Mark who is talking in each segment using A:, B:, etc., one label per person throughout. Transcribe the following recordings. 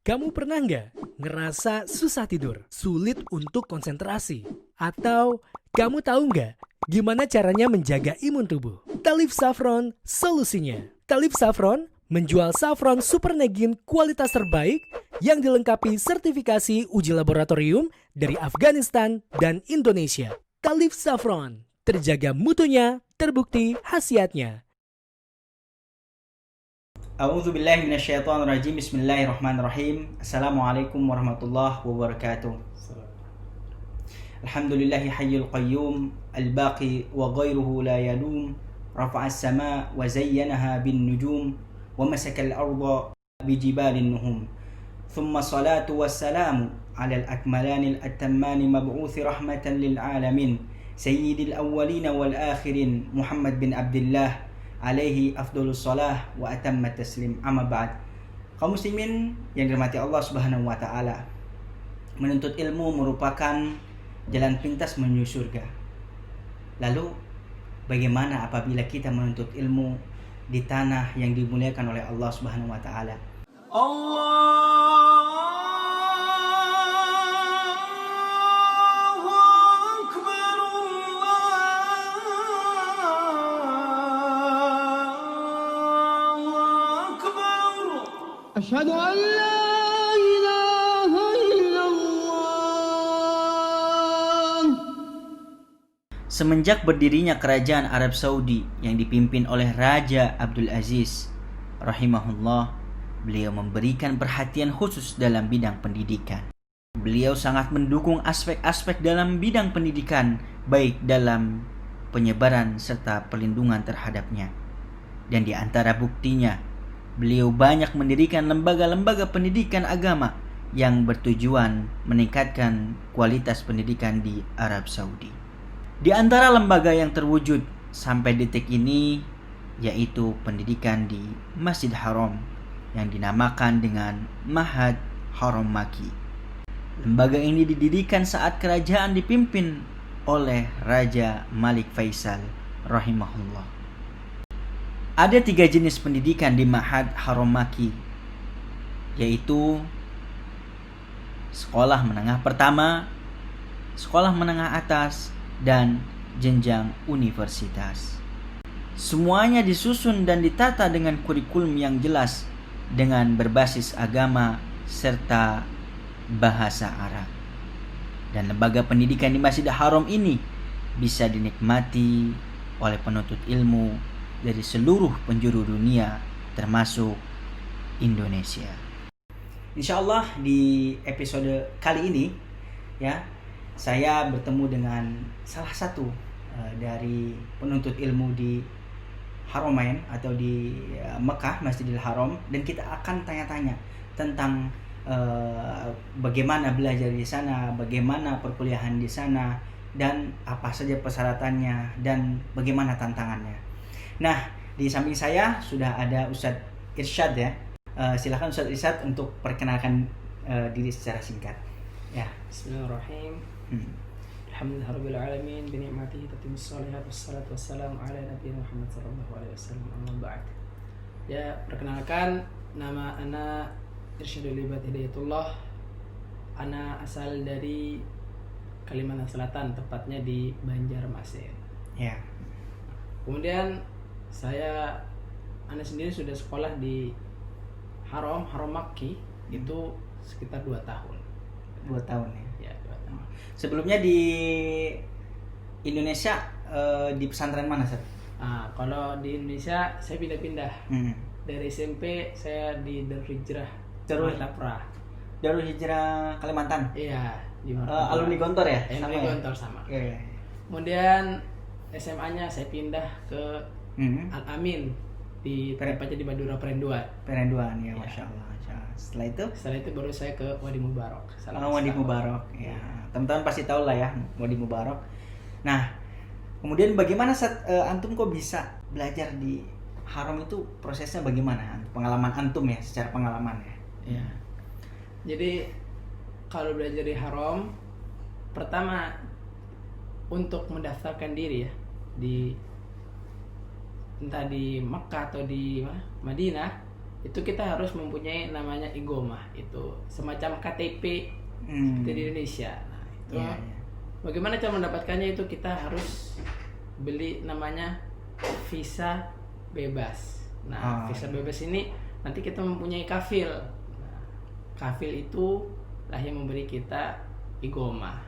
A: Kamu pernah nggak ngerasa susah tidur, sulit untuk konsentrasi? Atau kamu tahu nggak gimana caranya menjaga imun tubuh? Talif Saffron solusinya. Talif Saffron menjual saffron supernegin kualitas terbaik yang dilengkapi sertifikasi uji laboratorium dari Afghanistan dan Indonesia. Talif Saffron, terjaga mutunya, terbukti khasiatnya.
B: A'udzu billahi minasyaitonir rajim. Bismillahirrahmanirrahim. Assalamualaikum warahmatullahi wabarakatuh. Alhamdulillahi hayyul qayyum, al-baqi wa ghairuhu la yadum. Rafa'as sama wa zayyanaha bin nujum wa masakal arda bi jibalin nuhum. Thumma salatu wassalamu ala al-akmalani al-attammani mab'uthi rahmatan lil alamin. Sayyidil awwalin wal akhirin Muhammad bin Abdullah alaihi afdolus salah wa atammat taslim, amma ba'd. Kaum muslimin yang dirahmati Allah Subhanahu wa taala, menuntut ilmu merupakan jalan pintas menuju surga. Lalu bagaimana apabila kita menuntut ilmu di tanah yang dimuliakan oleh Allah Subhanahu wa taala?
C: أشهد أن لا إله إلا الله.
B: Semenjak berdirinya kerajaan Arab Saudi yang dipimpin oleh Raja Abdul Aziz rahimahullah, beliau memberikan perhatian khusus dalam bidang pendidikan. Beliau sangat mendukung aspek-aspek dalam bidang pendidikan, baik dalam penyebaran serta perlindungan terhadapnya. Dan di antara buktinya, beliau banyak mendirikan lembaga-lembaga pendidikan agama yang bertujuan meningkatkan kualitas pendidikan di Arab Saudi. Di antara lembaga yang terwujud sampai detik ini yaitu pendidikan di Masjid Haram yang dinamakan dengan Ma'had Haram Makki. Lembaga ini didirikan saat kerajaan dipimpin oleh Raja Malik Faisal rahimahullah. Ada 3 jenis pendidikan di Ma'had Haram Makki, yaitu sekolah menengah pertama, sekolah menengah atas, dan jenjang universitas. Semuanya disusun dan ditata dengan kurikulum yang jelas dengan berbasis agama serta bahasa Arab. Dan lembaga pendidikan di Masjidil Haram ini bisa dinikmati oleh penuntut ilmu dari seluruh penjuru dunia termasuk Indonesia. Insyaallah di episode kali ini ya, saya bertemu dengan salah satu dari penuntut ilmu di Haramain atau di Mekah, Masjidil Haram, dan kita akan tanya-tanya tentang bagaimana belajar di sana, bagaimana perkuliahan di sana, dan apa saja persyaratannya dan bagaimana tantangannya. Nah, di samping saya sudah ada Ustadz Irsyad ya. Silakan Ustadz Irsyad untuk perkenalkan diri secara singkat. Ya.
D: Bismillahirrahmanirrahim. Alhamdulillahirabbil alamin bi ni'matihi tatimmus shalihat wassalatu wassalamu ala nabiyina Muhammad sallallahu alaihi wasallam, amma ba'd. Ya, perkenalkan, nama ana Irsyadul Ibad Hidayatullah. Ana asal dari Kalimantan Selatan, tepatnya di Banjarmasin.
B: Ya.
D: Kemudian ana sendiri sudah sekolah di Haram Makki itu sekitar 2 tahun.
B: 2 tahun ya.
D: Ya, 2 tahun.
B: Sebelumnya di Indonesia di pesantren mana, Sir?
D: Kalau di Indonesia saya pindah-pindah. Dari SMP saya di Darul Hijrah Martapura.
B: Darul Hijrah Kalimantan.
D: Iya, di Martapura.
B: Alumni Gontor ya?
D: Alumni Gontor sama.
B: Iya.
D: Kemudian SMA-nya saya pindah ke Al-Amin di tepatnya di Madura Perenduan ya.
B: Masya Allah. Setelah itu
D: baru saya ke Wadi Mubarak.
B: Wadi Mubarak ya. Teman-teman pasti tahu lah ya Wadi Mubarak. Nah, kemudian bagaimana antum kok bisa belajar di Haram itu, prosesnya bagaimana? Pengalaman antum ya, secara pengalaman ya.
D: Ya. Jadi kalau belajar di Haram, pertama untuk mendaftarkan diri ya entah di Mekah atau di Madinah, itu kita harus mempunyai namanya igomah, itu semacam KTP seperti di Indonesia. Nah itu
B: Iya, iya.
D: bagaimana cara mendapatkannya, itu kita harus beli namanya visa bebas. Nah visa bebas ini nanti kita mempunyai kafil. Nah, kafil itu lah yang memberi kita igomah.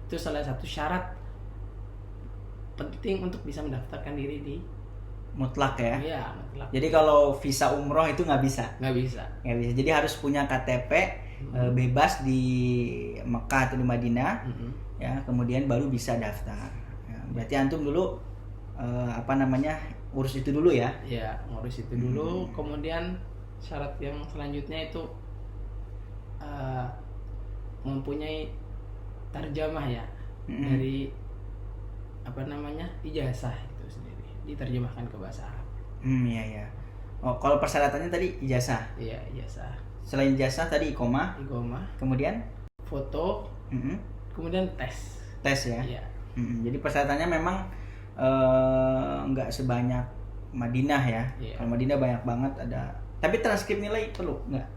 D: Itu salah satu syarat penting untuk bisa mendaftarkan diri di
B: Mutlak ya.
D: mutlak.
B: Jadi kalau visa umroh itu nggak bisa.
D: Nggak bisa.
B: Nggak bisa. Jadi harus punya KTP bebas di Mekah atau di Madinah, ya. Kemudian baru bisa daftar. Ya, berarti antum dulu urus itu dulu ya.
D: Ya, ngurus itu dulu. Kemudian syarat yang selanjutnya itu mempunyai tarjamah ya dari ijazah itu sendiri, diterjemahkan ke bahasa Arab.
B: Iya ya. Oh, kalau persyaratannya tadi ijazah.
D: Iya, ijazah.
B: Selain ijazah tadi iqomah,
D: Igomah,
B: kemudian
D: foto, kemudian tes.
B: tes ya.
D: Iya.
B: Jadi persyaratannya memang nggak sebanyak Madinah ya.
D: Iya.
B: Kalau Madinah banyak banget ada. Tapi transkrip nilai perlu nggak?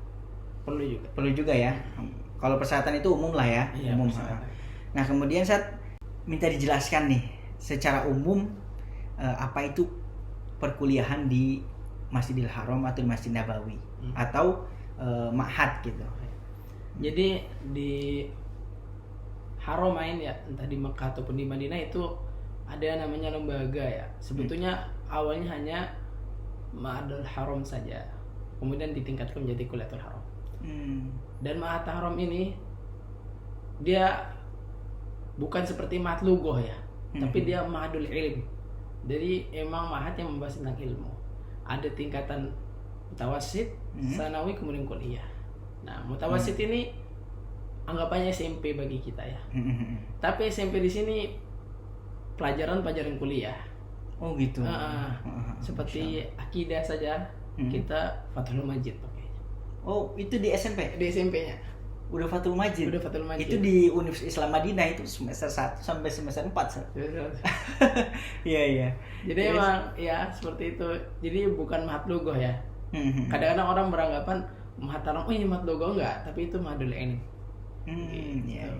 D: Perlu juga.
B: Perlu juga ya. Kalau persyaratan itu umum lah ya.
D: Iya,
B: Umum.
D: persyaratan.
B: Nah kemudian saya minta dijelaskan nih secara umum apa itu perkuliahan di Masjidil Haram atau di Masjid Nabawi atau ma'had gitu.
D: Jadi di Haramain ya, entah di Mekah ataupun di Madinah itu ada namanya lembaga ya. Sebetulnya awalnya hanya Ma'hadul Haram saja. Kemudian ditingkatkan menjadi Kuliatul Haram. Dan Ma'had Haram ini dia bukan seperti Ma'had Lugoh ya, tapi dia Ma'hadul Ilm. Jadi emang ma'had yang membahas tentang ilmu. Ada tingkatan mutawasid, sanawi, kemudian kuliah. Nah, mutawasid ini anggapannya SMP bagi kita ya. Tapi SMP di sini pelajaran kuliah.
B: Oh gitu.
D: Seperti akidah saja kita Fathul Majid pakai.
B: Oh itu di SMP?
D: Di SMP-nya.
B: Udah Fathul Majid.
D: Udah Fathul Majid.
B: Itu di Universitas Islam Madinah itu semester 1 sampai semester 4. Iya iya.
D: Jadi emang ya seperti itu. Jadi bukan Ma'had Lugoh ya. Kadang-kadang orang beranggapan Ma'had Haram, ini Ma'had Lugoh enggak, tapi itu Ma'hadul Ilm.
B: Iya.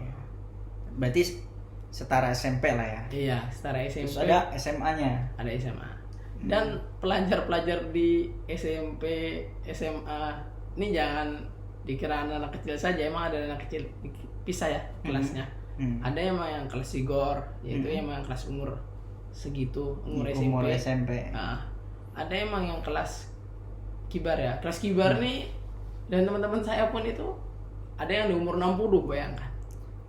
B: Berarti setara SMP lah ya.
D: Iya, setara SMP.
B: Terus ada SMA-nya.
D: Ada SMA. Dan pelajar-pelajar di SMP, SMA ini jangan dikira anak kecil saja, emang ada anak kecil pisah ya kelasnya. Ada yang kelas sigor, yaitu emang yang kelas umur segitu, umur SMP. Nah, ada emang yang kelas kibar ya. Kelas kibar nih, dan teman-teman saya pun itu ada yang di umur 60, bayangkan.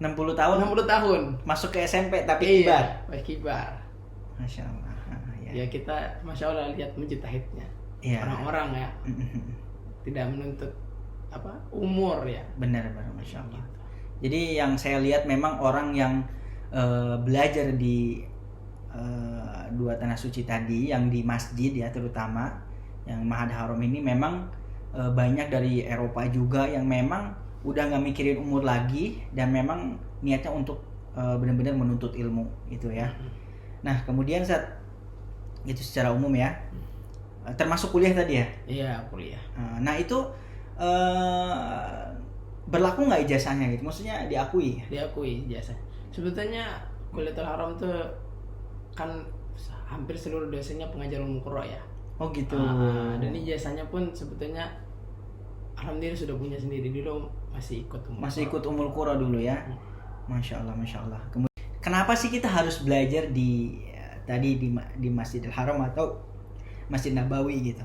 B: 60 tahun.
D: 60 tahun.
B: Masuk ke SMP tapi kibar.
D: Iya, kibar.
B: Masya Allah.
D: Ya kita Masya Allah lihat mujtahidnya.
B: Iya.
D: Orang-orang ya. Tidak menuntut umur ya.
B: Benar Masya Allah. Jadi yang saya lihat memang orang yang belajar di dua tanah suci tadi, yang di masjid ya terutama, yang Ma'had Haram ini memang banyak dari Eropa juga yang memang udah nggak mikirin umur lagi dan memang niatnya untuk benar-benar menuntut ilmu itu ya. Nah kemudian saat itu secara umum ya, termasuk kuliah tadi ya.
D: Iya kuliah.
B: Nah itu berlaku nggak ijazahnya gitu? Maksudnya diakui?
D: Diakui ijazah. Sebetulnya Kuliatul Haram tuh kan hampir seluruh dosennya pengajar umum Qur'an ya.
B: Oh gitu.
D: Dan ijazahnya pun sebetulnya alhamdulillah sudah punya sendiri, dulu masih ikut
B: Ummul Qura dulu ya. Masya Allah. Kenapa sih kita harus belajar di Masjidil Haram atau Masjid Nabawi gitu?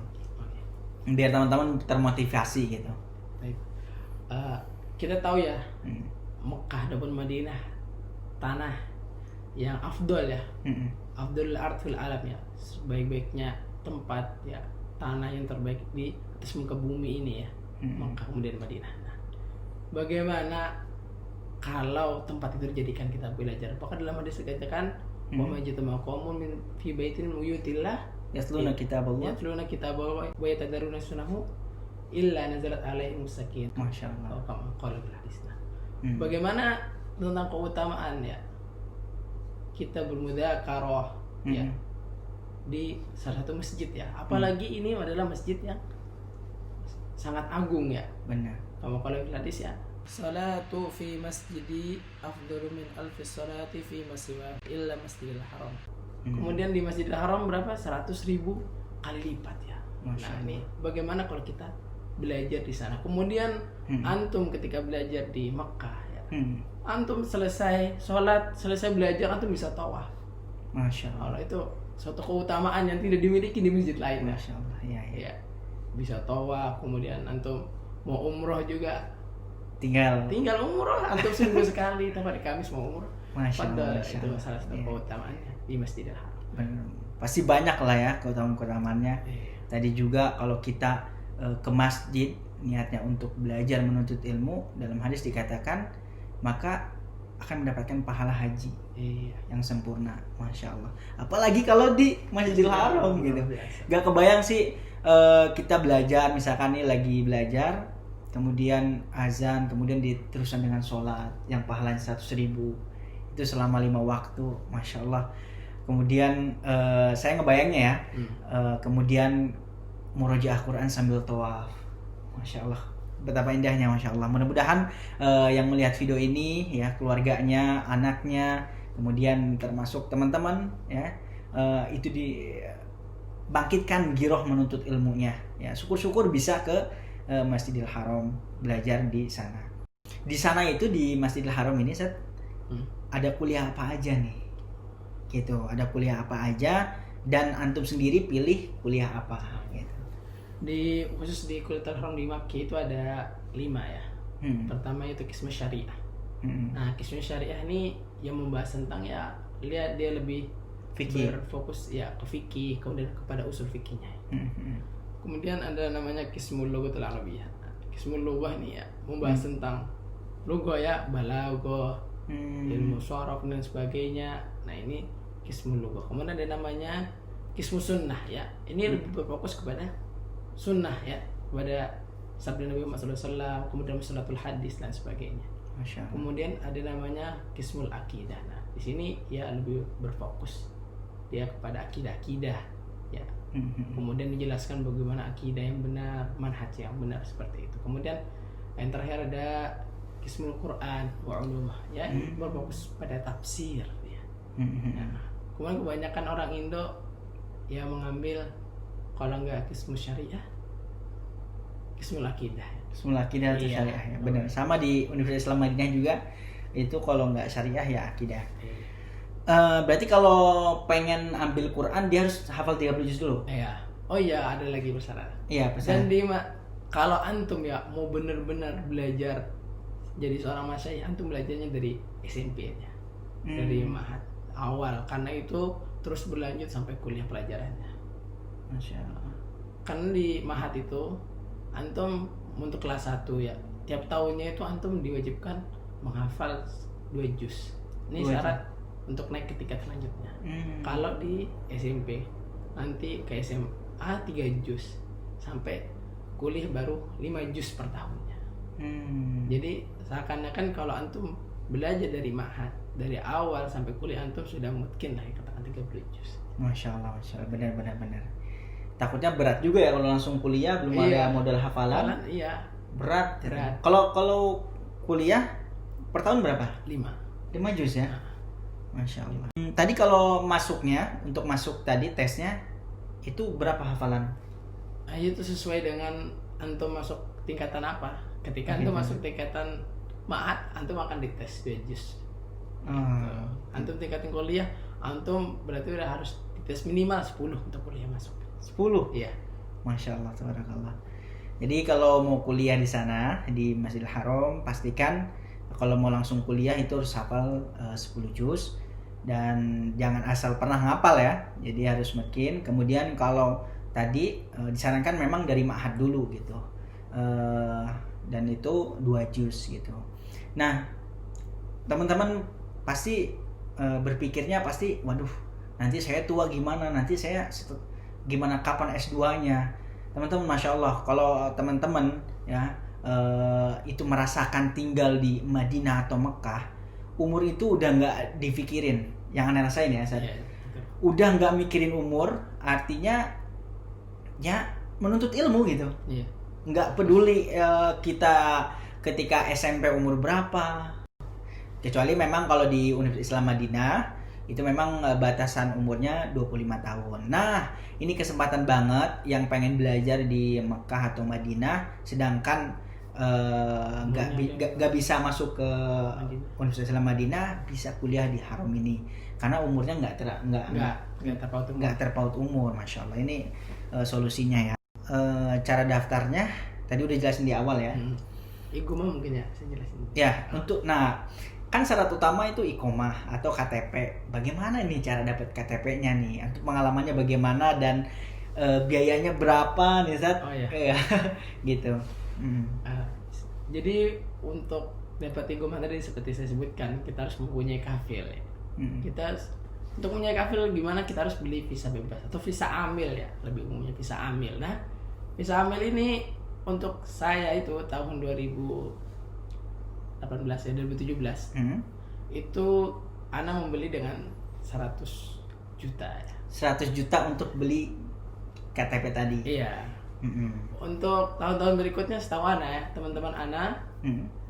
B: Biar teman-teman termotivasi gitu.
D: Baik. Kita tahu ya, Mekah dan Madinah tanah yang afdol ya. Afdol ard fil alam ya. Sebaik-baiknya tempat ya, tanah yang terbaik di atas muka bumi ini ya. Mekah kemudian Madinah. Nah, bagaimana kalau tempat itu dijadikan kita belajar? Apakah dalam hadis dikatakan wa majtama qaumun min fi baitin buyutillah
B: yatluna kitaballah
D: wa yatadaruna sunahu illa nazalat alaihim sakin.
B: Masya Allah.
D: Qala bil hadis. Bagaimana tentang keutamaan ya kita bermudzakarah ya di salah satu masjid ya, apalagi ini adalah masjid yang sangat agung ya.
B: Benar.
D: Kalau hadis ya, salatu fi masjidi afdalu min alfi salati fi masiwa illa masjidil haram. Kemudian di Masjidil Haram berapa? 100.000 kali lipat ya.
B: Masya
D: Nah
B: Allah.
D: ini bagaimana kalau kita belajar di sana. Kemudian antum ketika belajar di Mekah ya, antum selesai sholat, selesai belajar, antum bisa tawaf.
B: Masya Allah.
D: Kalau itu suatu keutamaan yang tidak dimiliki di masjid lain. Ya.
B: Masya Allah. Ya.
D: Ya, bisa tawaf. Kemudian antum mau umroh juga,
B: Tinggal.
D: umroh, antum seminggu sekali. Tapi hari Kamis mau umroh.
B: Masya Allah.
D: Padahal
B: Masya
D: itu
B: Allah.
D: salah satu
B: Iya.
D: keutamaannya di Masjidil Haram.
B: Benar. Pasti banyak lah ya keutamaan-keutamaannya. Tadi juga kalau kita ke masjid niatnya untuk belajar menuntut ilmu, dalam hadis dikatakan maka akan mendapatkan pahala haji
D: Iya.
B: yang sempurna. Masya Allah. Apalagi kalau di Masjidil Haram gitu.
D: Biasa.
B: Gak kebayang sih kita belajar, misalkan nih lagi belajar, kemudian azan, kemudian diteruskan dengan sholat yang pahalanya 100.000 itu selama 5 waktu, Masya Allah. Kemudian saya ngebayangnya ya, kemudian murojaah Quran sambil tawaf, Masya Allah, betapa indahnya, Masya Allah. Mudah-mudahan yang melihat video ini ya, keluarganya, anaknya, kemudian termasuk teman-teman ya, itu dibangkitkan giroh menuntut ilmunya ya. Syukur-syukur bisa ke Masjidil Haram belajar di sana. Di sana itu di Masjidil Haram ini Set, ada kuliah apa aja nih? Gitu, ada kuliah apa aja dan antum sendiri pilih kuliah apa gitu.
D: Khusus di Kuliah Haram di Makkah itu ada 5 ya. Pertama itu Qismu Syariah. Nah, Qismu Syariah ini yang membahas tentang ya, lihat dia lebih
B: Fikih.
D: berfokus ya ke fikih, kemudian kepada usul fikihnya. Kemudian ada namanya Qismul Lughatul Arabiyyah. Qismul Lughah ini ya membahas tentang lughah ya, balaghah, ilmu sorof dan sebagainya. Nah, ini Qismul Lughah. Kemudian ada namanya Qismu Sunnah ya. Ini lebih berfokus kepada sunnah ya, kepada sabda Nabi Muhammad SAW, kemudian musnadul hadis dan sebagainya.
B: Masya Allah.
D: Kemudian ada namanya Qismul Aqidah. Nah, di sini ya lebih berfokus dia kepada akidah ya. Kemudian dijelaskan bagaimana akidah yang benar, manhaj yang benar seperti itu. Kemudian yang terakhir ada Qismul Quran wa ulumah ya, ini berfokus pada tafsir ya. Nah, kemudian kebanyakan orang Indo yang mengambil kalau enggak Qismu Syariah, Qismul Aqidah.
B: Semula akidah atau
D: Iya.
B: syariah ya, benar. Sama di Universitas Islam Madinah juga itu kalau nggak syariah ya akidah. Berarti kalau pengen ambil Quran dia harus hafal 30 juz dulu.
D: Iya. Oh iya, ada lagi persyarat.
B: Iya,
D: Dan
B: pesan.
D: kalau antum ya mau benar-benar belajar jadi seorang masyayikh, antum belajarnya dari SMP aja. Dari mahat awal, karena itu terus berlanjut sampai kuliah pelajarannya.
B: Masya Allah.
D: Karena di mahat itu antum untuk kelas 1 ya, tiap tahunnya itu antum diwajibkan menghafal 2 juz. Ini
B: 2 juz.
D: syarat untuk naik ke tingkat selanjutnya. Kalau di SMP nanti ke SMA 3 juz, sampai kuliah baru 5 juz per tahunnya. Jadi seakan-akan kalau antum belajar dari mahat dari awal sampai kuliah, antum sudah mungkin lah katakan 30 juz.
B: Masya Allah, benar. Takutnya berat juga ya kalau langsung kuliah belum
D: Iya.
B: ada modal hafalan.
D: Iya,
B: Berat. gitu.
D: Berat.
B: Kalau kuliah per tahun berapa?
D: 5.
B: 5 juz ya. Masya Allah. Tadi kalau masuknya, untuk masuk tadi tesnya itu berapa hafalan?
D: Nah, itu sesuai dengan antum masuk tingkatan apa. Ketika antum masuk tingkatan maat, antum akan dites 2 juz. Antum tingkatan kuliah, antum berarti udah harus dites minimal 10 untuk kuliah masuk.
B: 10.
D: Iya.
B: Masya Allah, tabarakallah. Jadi kalau mau kuliah di sana di Masjidil Haram, pastikan kalau mau langsung kuliah itu harus hafal 10 juz dan jangan asal pernah ngapal ya. Jadi harus makin. Kemudian kalau tadi disarankan memang dari ma'had dulu gitu. Dan itu 2 juz gitu. Nah, teman-teman pasti berpikirnya pasti, waduh, nanti saya tua gimana? Nanti saya gimana, kapan S2-nya? Teman-teman, Masya Allah, kalau teman-teman ya itu merasakan tinggal di Madinah atau Mekah, umur itu udah nggak dipikirin. Yang Anda rasain ya,
D: Iya, betul.
B: udah nggak mikirin umur, artinya ya menuntut ilmu gitu.
D: Iya.
B: nggak peduli kita ketika SMP umur berapa, kecuali memang kalau di Universitas Islam Madinah itu memang batasan umurnya 25 tahun. Nah, ini kesempatan banget yang pengen belajar di Mekah atau Madinah sedangkan nggak bisa masuk ke Universitas Islam Madinah, bisa kuliah di Haram ini karena umurnya nggak terpaut umur. Masya Allah, ini solusinya ya. Cara daftarnya tadi udah jelasin di awal ya.
D: Iqomah mungkin ya saya jelasin.
B: Ya, kan syarat utama itu iqomah atau KTP. Bagaimana nih cara dapat KTP-nya nih? Untuk pengalamannya bagaimana dan biayanya berapa nih Ustaz?
D: Oh iya.
B: Gitu.
D: Jadi untuk dapat iqomah tadi seperti saya sebutkan, kita harus mempunyai kafil ya. Untuk mempunyai kafil gimana, kita harus beli visa bebas atau visa amil ya, lebih umumnya visa amil. Nah, visa amil ini untuk saya itu tahun 2018 ya, 2017 itu Ana membeli dengan 100 juta ya.
B: 100 juta untuk beli KTP tadi.
D: Iya. Untuk tahun-tahun berikutnya setahu Ana ya, teman-teman Ana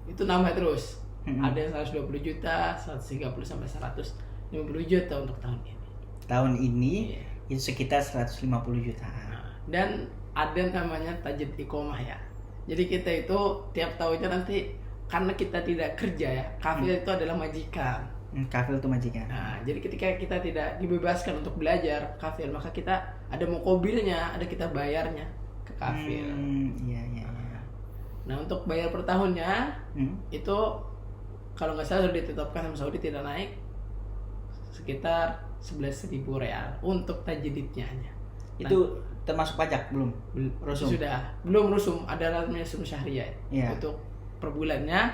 D: itu nambah terus. Ada yang 120 juta, 130 sampai 150 juta untuk tahun ini.
B: Tahun ini
D: Iya.
B: itu sekitar 150 juta.
D: Dan ada namanya tajdid iqomah ya. Jadi kita itu tiap tahunnya nanti, karena kita tidak kerja ya, kafil itu adalah majikan.
B: Kafil itu majikan.
D: Nah, jadi ketika kita tidak dibebaskan untuk belajar kafil, maka kita ada mokobilnya, ada kita bayarnya ke kafil.
B: Iya.
D: Nah, untuk bayar per tahunnya itu kalau nggak salah sudah ditetapkan sama Saudi, tidak naik, sekitar 11.000 real untuk tajdidnya hanya.
B: Itu termasuk pajak belum? Rusum?
D: Sudah, belum rusum, ada namanya rusum syahriah.
B: Iya.
D: Untuk per bulannya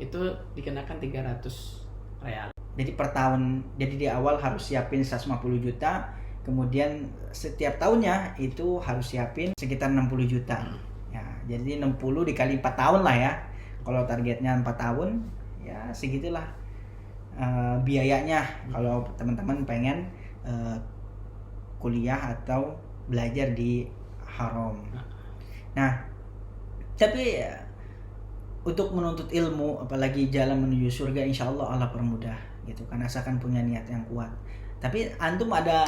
D: itu dikenakan 300 real.
B: Jadi per tahun, jadi di awal harus siapin 150 juta, kemudian setiap tahunnya itu harus siapin sekitar 60 juta. Ya, jadi 60 dikali 4 tahun lah ya. Kalau targetnya 4 tahun, ya segitulah biayanya. Kalau teman-teman pengen kuliah atau belajar di Haram. Nah, tapi untuk menuntut ilmu, apalagi jalan menuju surga, insya Allah permudah gitu kan, asalkan punya niat yang kuat. Tapi antum ada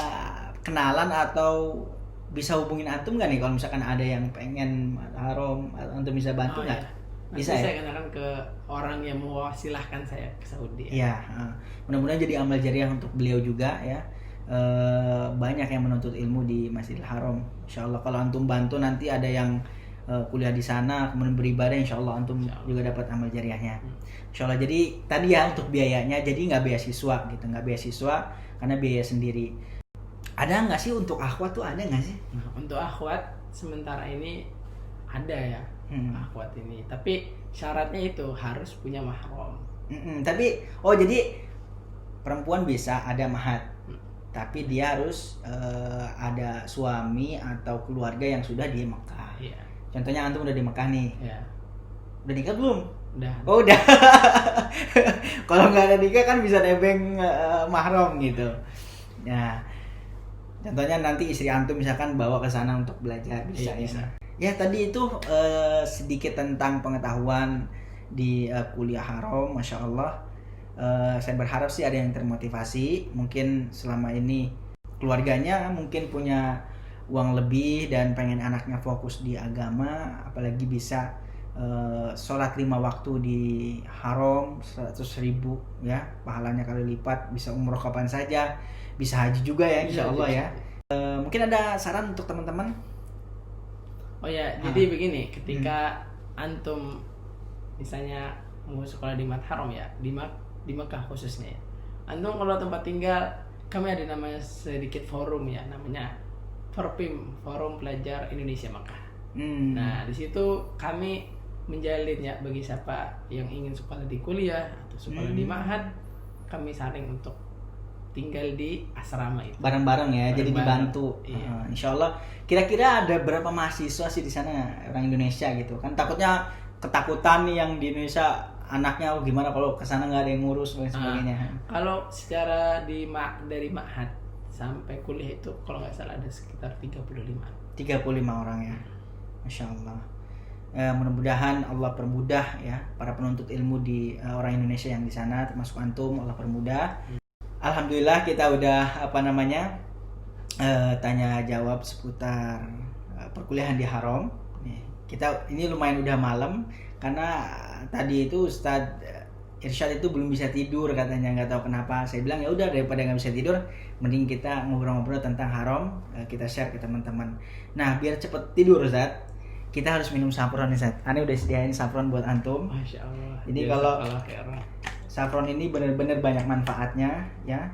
B: kenalan atau bisa hubungin antum nggak nih kalau misalkan ada yang pengen Haram, antum bisa bantu nggak?
D: Bisa ya? Saya kenalkan ke orang yang mewakilkan saya ke Saudi.
B: Iya, mudah-mudahan jadi amal jariah untuk beliau juga ya. Banyak yang menuntut ilmu di Masjidil Haram. Insya Allah kalau antum bantu, nanti ada yang kuliah di sana kemudian beribadah, insya Allah antum juga dapat amal jariahnya. Insya Allah. Jadi tadi ya untuk biayanya, jadi nggak beasiswa gitu, nggak beasiswa karena biaya sendiri. Ada nggak sih untuk akhwat tuh, ada nggak sih?
D: Nah, untuk akhwat sementara ini ada ya, akhwat ini. Tapi syaratnya itu harus punya mahram.
B: Tapi jadi perempuan bisa ada mahat, tapi dia harus ada suami atau keluarga yang sudah di Mekah.
D: Iya.
B: Contohnya antum udah di Mekah nih.
D: Iya.
B: Udah nikah belum?
D: Udah.
B: Oh udah. Kalau nggak ada nikah kan bisa nebeng mahram gitu. Nah, contohnya nanti istri antum misalkan bawa ke sana untuk belajar, bisa ya.
D: Bisa.
B: Ya tadi itu sedikit tentang pengetahuan di kuliah Haram, masya Allah. Saya berharap sih ada yang termotivasi. Mungkin selama ini keluarganya mungkin punya uang lebih dan pengen anaknya fokus di agama, apalagi bisa sholat 5 waktu di Haram 100.000 ya, pahalanya kali lipat, bisa umroh kapan saja, bisa haji juga ya insya Allah ya. Mungkin ada saran untuk teman-teman?
D: Oh ya, jadi begini, ketika antum misalnya mau sekolah di Mat Haram ya, di Mekah khususnya ya, antum kalau tempat tinggal, kami ada namanya sedikit forum ya, namanya Forpim, Forum Pelajar Indonesia Mekah. Nah, di situ kami menjalin ya, bagi siapa yang ingin sekolah di kuliah atau sekolah di ma'had, kami saling untuk tinggal di asrama itu.
B: Bareng-bareng ya, jadi dibantu.
D: Iya.
B: Insya Allah. Kira-kira ada berapa mahasiswa sih di sana orang Indonesia gitu kan? Takutnya ketakutan nih yang di Indonesia, anaknya gimana kalau ke sana nggak ada yang ngurus dan sebagainya.
D: Kalau secara dari ma'had sampai kuliah itu kalau nggak salah ada sekitar 35
B: orang ya. Masya Allah. Mudah-mudahan Allah permudah ya para penuntut ilmu di orang Indonesia yang di sana, termasuk antum, Allah permudah. Alhamdulillah kita udah tanya jawab seputar perkuliahan di Haram. Kita ini lumayan udah malam karena tadi itu Ustadz Irsyad itu belum bisa tidur katanya, nggak tahu kenapa. Saya bilang ya udah, daripada nggak bisa tidur mending kita ngobrol-ngobrol tentang Haram, kita share ke teman-teman. Nah biar cepet tidur Ustadz, kita harus minum saffron nih Ustadz. Aneh udah sediain saffron buat antum.
D: Masya Allah.
B: Jadi kalau saffron ini benar-benar banyak manfaatnya ya.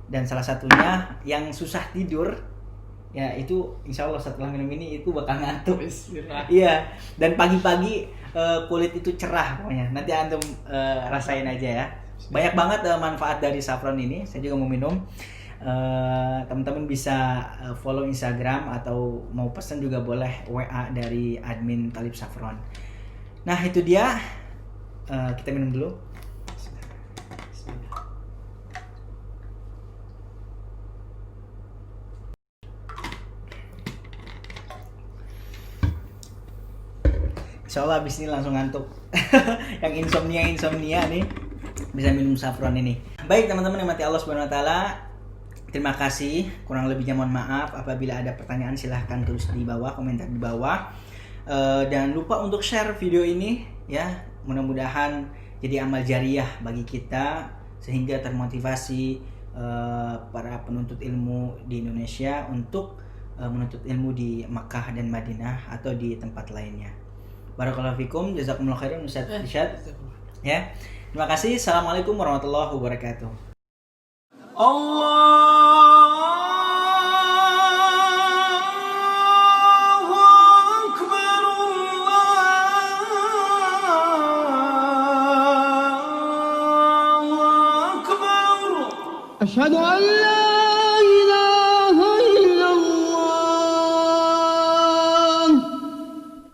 B: Dan salah satunya yang susah tidur ya itu insya Allah setelah minum ini itu bakal ngantuk.
D: Bismillah.
B: Iya, dan pagi-pagi kulit itu cerah pokoknya. Nanti antum rasain aja ya. Banyak banget manfaat dari saffron ini. Saya juga mau minum. Teman-teman bisa follow Instagram atau mau pesen juga boleh WA dari admin Talib Saffron. Nah itu dia, kita minum dulu. Insya Allah abis ini langsung ngantuk. Yang insomnia nih bisa minum saffron ini. Baik teman-teman yang mati Allah Subhanahu Wa Taala, terima kasih. Kurang lebihnya mohon maaf. Apabila ada pertanyaan silahkan tulis di bawah, komentar di bawah. Jangan lupa untuk share video ini ya. Mudah-mudahan jadi amal jariah bagi kita sehingga termotivasi para penuntut ilmu di Indonesia untuk menuntut ilmu di Makkah dan Madinah atau di tempat lainnya. Barakallahu fikum, jazakumullah khairan Ustaz Irsyad. Ya. Terima kasih. Assalamualaikum warahmatullahi wabarakatuh.
C: أشهد أن لا إله إلا الله.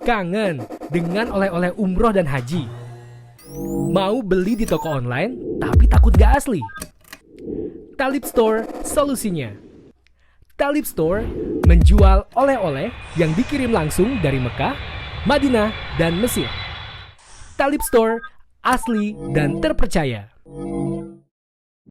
A: Kangen dengan oleh-oleh umroh dan haji? Mau beli di toko online tapi takut gak asli? Talib Store solusinya. Talib Store menjual oleh-oleh yang dikirim langsung dari Mekah, Madinah, dan Mesir. Talib Store asli dan terpercaya.